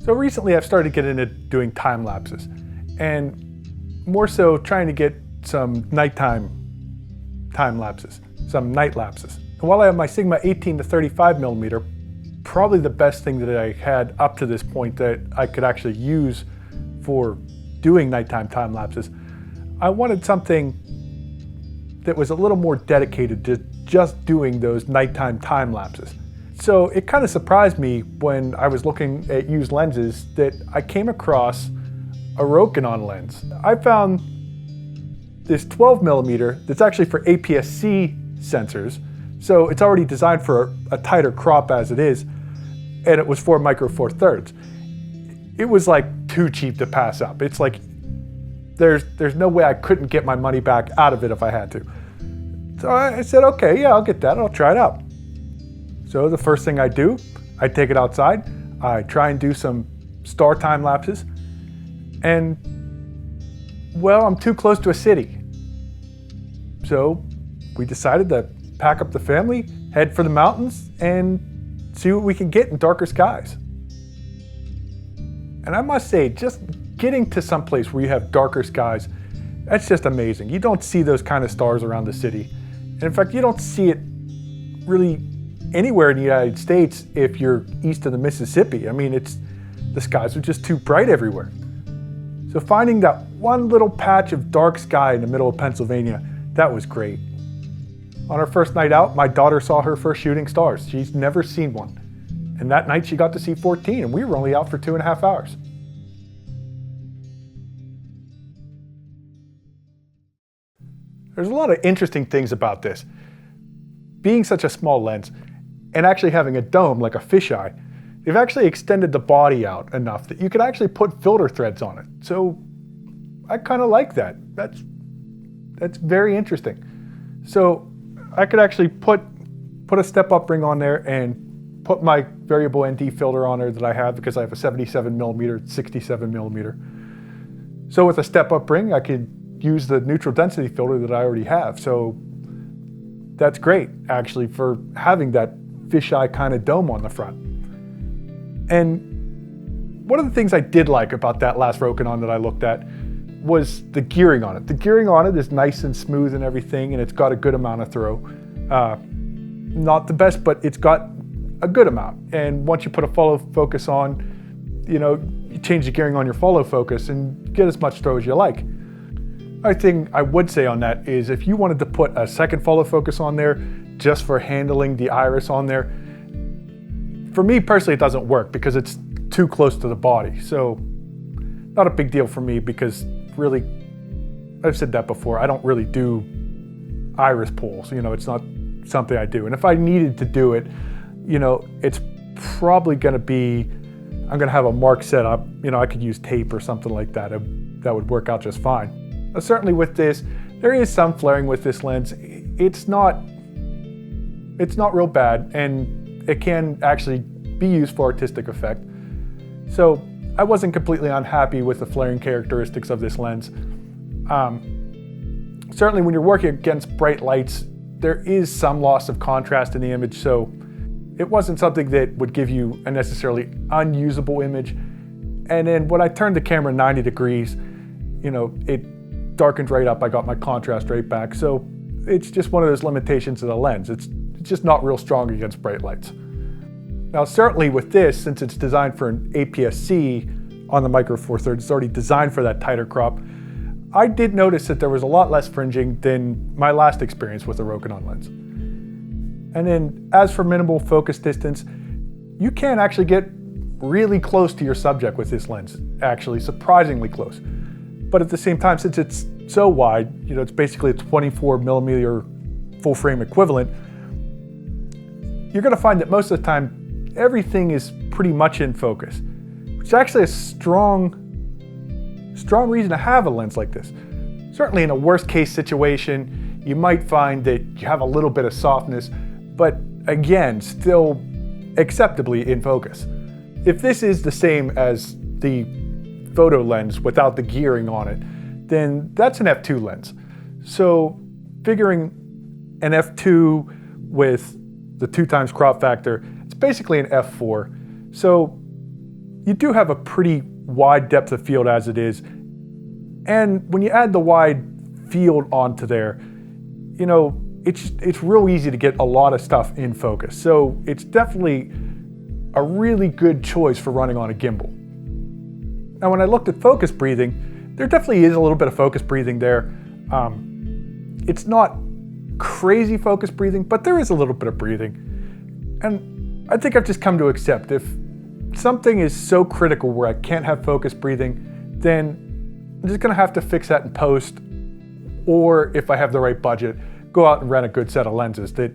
So recently I've started to get into doing time lapses, and more so trying to get some nighttime time lapses, some night lapses. And while I have my Sigma 18 to 35mm, probably the best thing that I had up to this point that I could actually use for doing nighttime time lapses, I wanted something that was a little more dedicated to just doing those nighttime time lapses. So it kind of surprised me when I was looking at used lenses that I came across a Rokinon lens. I found this 12mm that's actually for APS-C sensors. So it's already designed for a tighter crop as it is, and it was 4 micro four thirds. It was like too cheap to pass up. It's like, there's no way I couldn't get my money back out of it if I had to. So I said, okay, yeah, I'll get that, I'll try it out. So the first thing I do, I take it outside, I try and do some star time lapses, and well, I'm too close to a city. So we decided to pack up the family, head for the mountains, and see what we can get in darker skies. And I must say, just getting to some place where you have darker skies, that's just amazing. You don't see those kind of stars around the city. And in fact, you don't see it really anywhere in the United States if you're east of the Mississippi. I mean, the skies are just too bright everywhere. So finding that one little patch of dark sky in the middle of Pennsylvania, that was great. On our first night out, my daughter saw her first shooting stars. She's never seen one. And that night she got to see 14, and we were only out for 2.5 hours. There's a lot of interesting things about this. Being such a small lens, and actually having a dome like a fisheye, they've actually extended the body out enough that you could actually put filter threads on it. So I kind of like that. That's very interesting. So I could actually put a step-up ring on there and put my variable ND filter on there that I have because I have a 77mm, 67mm. So with a step-up ring, I could use the neutral density filter that I already have. So that's great, actually, for having that fisheye kind of dome on the front. And one of the things I did like about that last Rokinon that I looked at was the gearing on it. The gearing on it is nice and smooth and everything, and it's got a good amount of throw. Not the best, but it's got a good amount. And once you put a follow focus on, you change the gearing on your follow focus and get as much throw as you like. The thing I would say on that is if you wanted to put a second follow focus on there just for handling the iris on there, for me personally it doesn't work because it's too close to the body. So not a big deal for me because really, I've said that before, I don't really do iris pulls. It's not something I do. And if I needed to do it, it's probably gonna be, I'm gonna have a mark set up. I could use tape or something like that. That would work out just fine. Certainly with this, there is some flaring with this lens. It's not real bad, and it can actually be used for artistic effect. So I wasn't completely unhappy with the flaring characteristics of this lens. Certainly when you're working against bright lights, there is some loss of contrast in the image, so it wasn't something that would give you a necessarily unusable image. And then when I turned the camera 90 degrees, it darkened right up, I got my contrast right back. So it's just one of those limitations of the lens. It's just not real strong against bright lights. Now certainly with this, since it's designed for an APS-C on the micro four thirds, it's already designed for that tighter crop. I did notice that there was a lot less fringing than my last experience with the Rokinon lens. And then as for minimal focus distance, you can actually get really close to your subject with this lens, actually surprisingly close. But at the same time, since it's so wide, it's basically a 24mm full frame equivalent, you're gonna find that most of the time, everything is pretty much in focus, which is actually a strong reason to have a lens like this. Certainly in a worst case situation, you might find that you have a little bit of softness, but again, still acceptably in focus. If this is the same as the photo lens without the gearing on it, then that's an f2 lens. So figuring an f2 with the 2x crop factor, it's basically an f4. So you do have a pretty wide depth of field as it is. And when you add the wide field onto there, you know, it's real easy to get a lot of stuff in focus. So it's definitely a really good choice for running on a gimbal. Now, when I looked at focus breathing, there definitely is a little bit of focus breathing there. It's not crazy focus breathing, but there is a little bit of breathing. And I think I've just come to accept if something is so critical where I can't have focus breathing, then I'm just gonna have to fix that in post, or if I have the right budget, go out and rent a good set of lenses that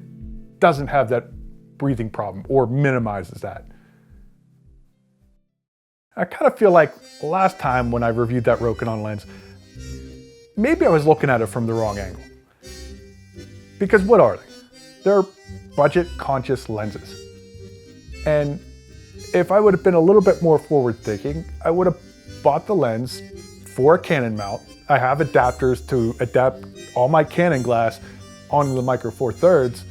doesn't have that breathing problem or minimizes that. I kind of feel like last time when I reviewed that Rokinon lens, maybe I was looking at it from the wrong angle. Because what are they? They're budget conscious lenses. And if I would have been a little bit more forward thinking, I would have bought the lens for a Canon mount. I have adapters to adapt all my Canon glass onto the Micro Four Thirds,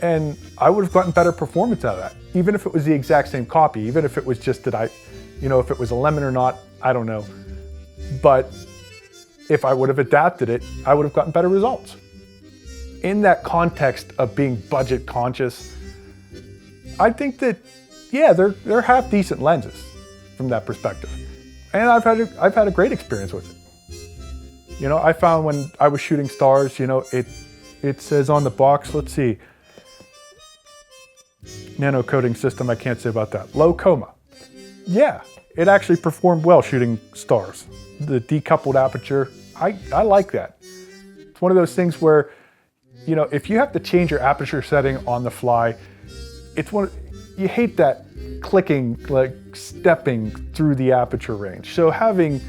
and I would have gotten better performance out of that. Even if it was the exact same copy, even if it was just that if it was a lemon or not, I don't know. But if I would have adapted it, I would have gotten better results. In that context of being budget conscious, I think that, yeah, they're half decent lenses from that perspective. And I've had a great experience with it. You know, I found when I was shooting stars, you know, it says on the box, let's see, nano coating system, I can't say about that. Low coma. Yeah, it actually performed well shooting stars. The decoupled aperture, I like that. It's one of those things where, you know, if you have to change your aperture setting on the fly, you hate that clicking, like stepping through the aperture range. So having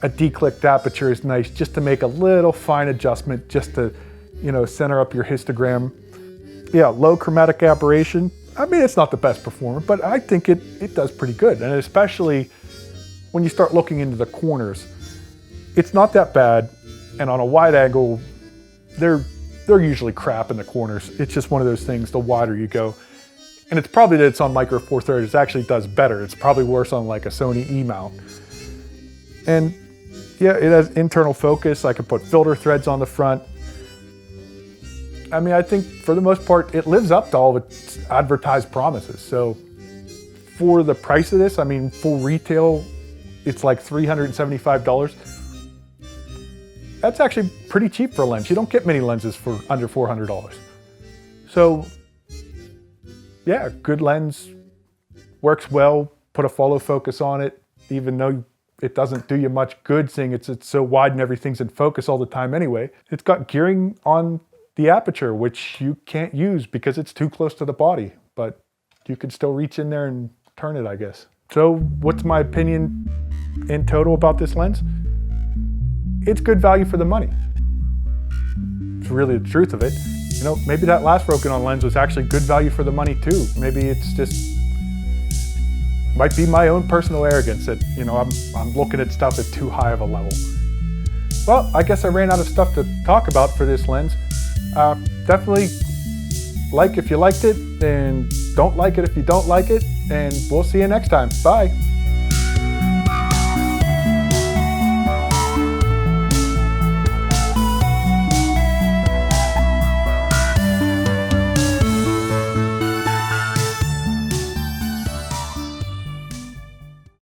a declicked aperture is nice just to make a little fine adjustment, just to, you know, center up your histogram. Yeah, low chromatic aberration. I mean, it's not the best performer, but I think it does pretty good. And especially when you start looking into the corners, it's not that bad. And on a wide angle, they're usually crap in the corners. It's just one of those things, the wider you go. And it's probably that it's on Micro Four Thirds, it actually does better. It's probably worse on like a Sony E mount. And yeah, it has internal focus. I can put filter threads on the front. I mean, I think for the most part, it lives up to all of its advertised promises. So for the price of this, I mean, full retail, it's like $375. That's actually pretty cheap for a lens. You don't get many lenses for under $400. So yeah, good lens, works well, put a follow focus on it, even though it doesn't do you much good seeing it's so wide and everything's in focus all the time anyway. It's got gearing on the aperture, which you can't use because it's too close to the body, but you can still reach in there and turn it, I guess. So what's my opinion in total about this lens? It's good value for the money. It's really the truth of it. You know, maybe that last Rokinon lens was actually good value for the money too. Maybe it's just, might be my own personal arrogance that, you know, I'm looking at stuff at too high of a level. Well, I guess I ran out of stuff to talk about for this lens. Definitely like if you liked it, and don't like it if you don't like it, and we'll see you next time. Bye.